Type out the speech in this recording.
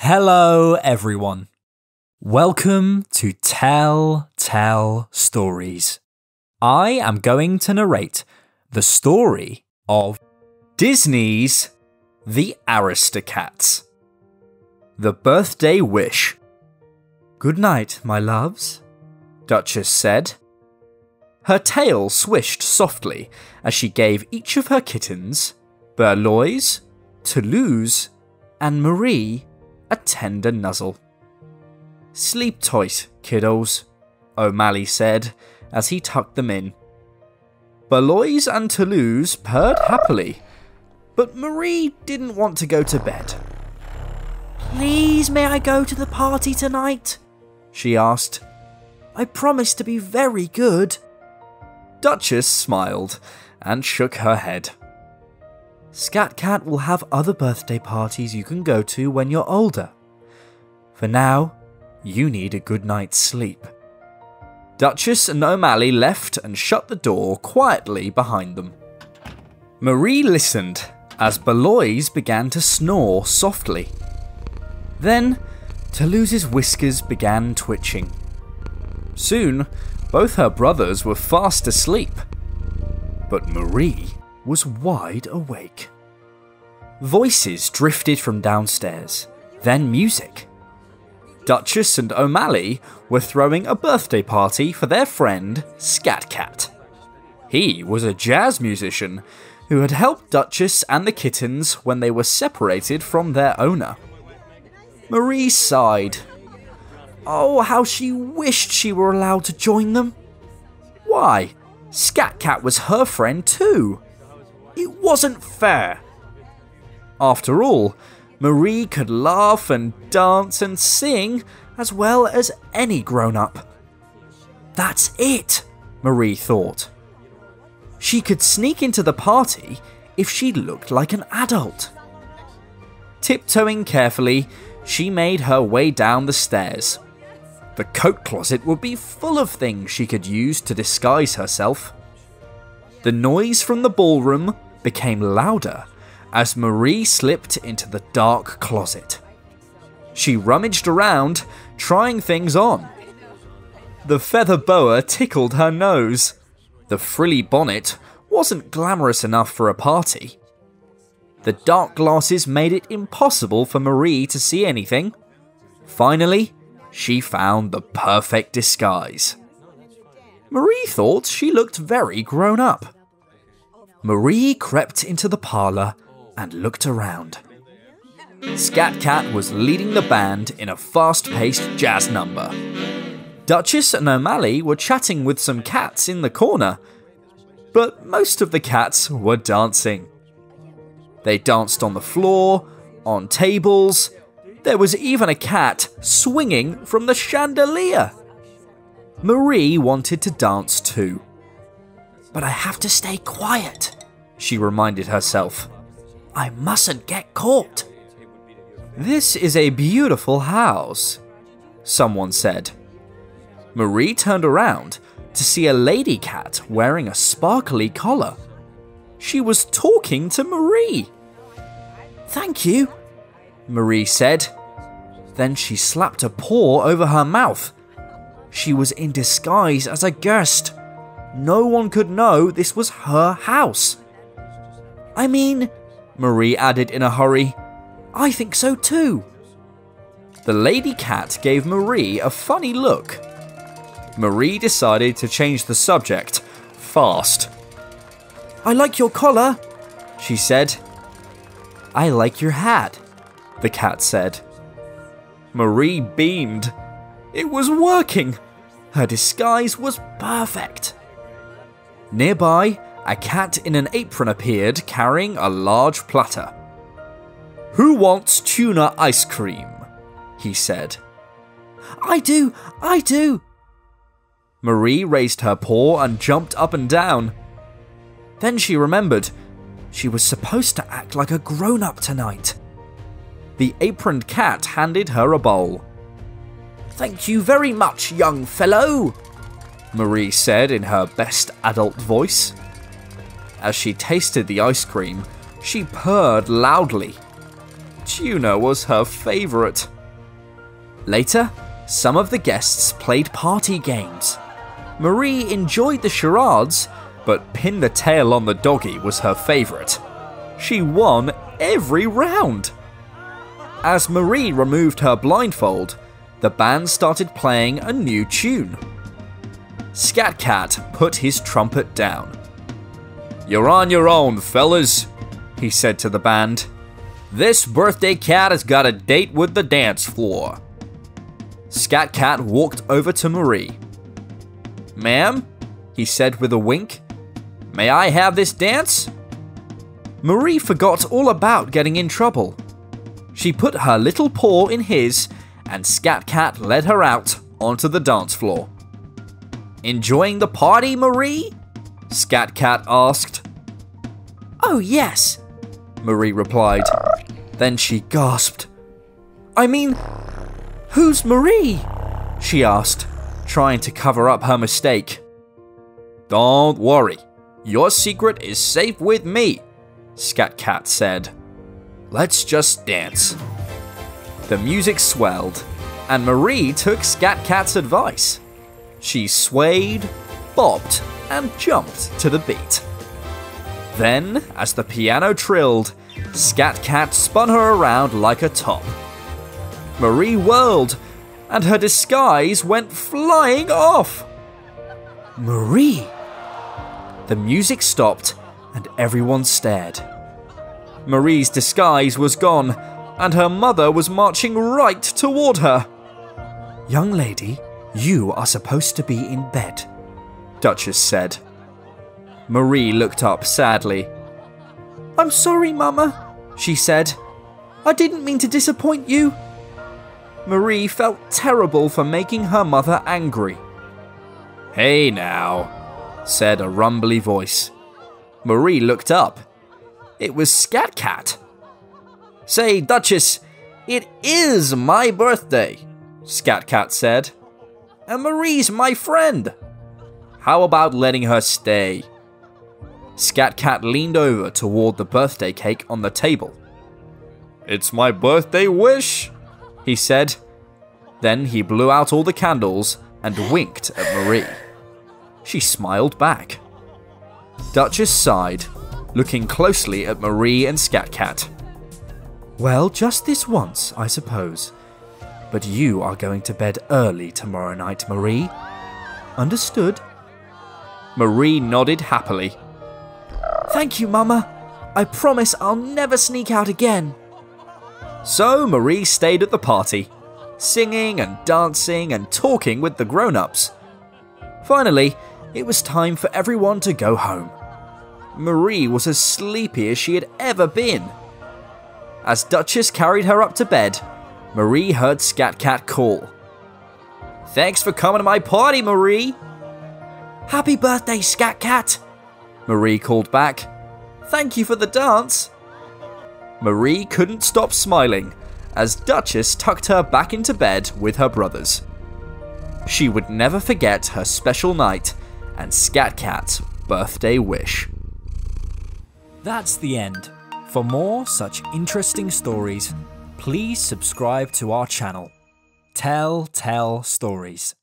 Hello everyone. Welcome to Tell Stories. I am going to narrate the story of Disney's The Aristocats. The Birthday Wish. "Good night, my loves," Duchess said. Her tail swished softly as she gave each of her kittens, Berlois, Toulouse, and Marie, a tender nuzzle. "Sleep tight, kiddos," O'Malley said as he tucked them in. Berlois and Toulouse purred happily, but Marie didn't want to go to bed. "Please, may I go to the party tonight?" she asked. "I promise to be very good." Duchess smiled and shook her head. "Scat Cat will have other birthday parties you can go to when you're older. For now, you need a good night's sleep." Duchess and O'Malley left and shut the door quietly behind them. Marie listened as Berlois began to snore softly. Then, Toulouse's whiskers began twitching. Soon, both her brothers were fast asleep, but Marie was wide awake. Voices drifted from downstairs, then music. Duchess and O'Malley were throwing a birthday party for their friend Scat Cat. He was a jazz musician who had helped Duchess and the kittens when they were separated from their owner. Marie sighed. Oh, how she wished she were allowed to join them. Why, Scat Cat was her friend too. It wasn't fair. After all, Marie could laugh and dance and sing as well as any grown-up. That's it, Marie thought. She could sneak into the party if she looked like an adult. Tiptoeing carefully, she made her way down the stairs. The coat closet would be full of things she could use to disguise herself. The noise from the ballroom became louder as Marie slipped into the dark closet. She rummaged around, trying things on. The feather boa tickled her nose. The frilly bonnet wasn't glamorous enough for a party. The dark glasses made it impossible for Marie to see anything. Finally, she found the perfect disguise. Marie thought she looked very grown up. Marie crept into the parlour and looked around. Scat Cat was leading the band in a fast-paced jazz number. Duchess and O'Malley were chatting with some cats in the corner, but most of the cats were dancing. They danced on the floor, on tables. There was even a cat swinging from the chandelier. Marie wanted to dance too. "But I have to stay quiet," she reminded herself. "I mustn't get caught." "This is a beautiful house," someone said. Marie turned around to see a lady cat wearing a sparkly collar. She was talking to Marie. "Thank you," Marie said. Then she slapped a paw over her mouth. She was in disguise as a guest. No one could know this was her house. "I mean," Marie added in a hurry, "I think so too." The lady cat gave Marie a funny look. Marie decided to change the subject fast. "I like your collar," she said. "I like your hat," the cat said. Marie beamed. It was working. Her disguise was perfect. Nearby, a cat in an apron appeared carrying a large platter. "Who wants tuna ice cream?" he said. I do." Marie raised her paw and jumped up and down. Then she remembered she was supposed to act like a grown-up tonight. The aproned cat handed her a bowl. "Thank you very much, young fellow," Marie said in her best adult voice. As she tasted the ice cream, she purred loudly. Tuna was her favourite. Later, some of the guests played party games. Marie enjoyed the charades, but Pin the Tail on the Doggy was her favourite. She won every round. As Marie removed her blindfold, the band started playing a new tune. Scat Cat put his trumpet down. "You're on your own, fellas," he said to the band. "This birthday cat has got a date with the dance floor." Scat Cat walked over to Marie. "Ma'am," he said with a wink, "may I have this dance?" Marie forgot all about getting in trouble. She put her little paw in his, and Scat Cat led her out onto the dance floor. "Enjoying the party, Marie?" Scat Cat asked. "Oh yes," Marie replied. Then she gasped. "I mean, who's Marie?" she asked, trying to cover up her mistake. "Don't worry, your secret is safe with me," Scat Cat said. "Let's just dance." The music swelled, and Marie took Scat Cat's advice. She swayed, bobbed, and jumped to the beat. Then, as the piano trilled, Scat Cat spun her around like a top. Marie whirled, and her disguise went flying off. "Marie!" The music stopped, and everyone stared. Marie's disguise was gone, and her mother was marching right toward her. "Young lady, you are supposed to be in bed," Duchess said. Marie looked up sadly. "I'm sorry, Mama," she said. "I didn't mean to disappoint you." Marie felt terrible for making her mother angry. "Hey now," said a rumbly voice. Marie looked up. It was Scat Cat. "Say, Duchess, it is my birthday," Scat Cat said. "And Marie's my friend. How about letting her stay?" Scat Cat leaned over toward the birthday cake on the table. "It's my birthday wish," he said. Then he blew out all the candles and winked at Marie. She smiled back. Duchess sighed, looking closely at Marie and Scat Cat. "Well, just this once, I suppose. But you are going to bed early tomorrow night, Marie. Understood?" Marie nodded happily. "Thank you, Mama. I promise I'll never sneak out again." So Marie stayed at the party, singing and dancing and talking with the grown-ups. Finally, it was time for everyone to go home. Marie was as sleepy as she had ever been. As Duchess carried her up to bed, Marie heard Scat Cat call. "Thanks for coming to my party, Marie." "Happy birthday, Scat Cat," Marie called back. "Thank you for the dance." Marie couldn't stop smiling as Duchess tucked her back into bed with her brothers. She would never forget her special night and Scat Cat's birthday wish. That's the end. For more such interesting stories, please subscribe to our channel, Tell Stories.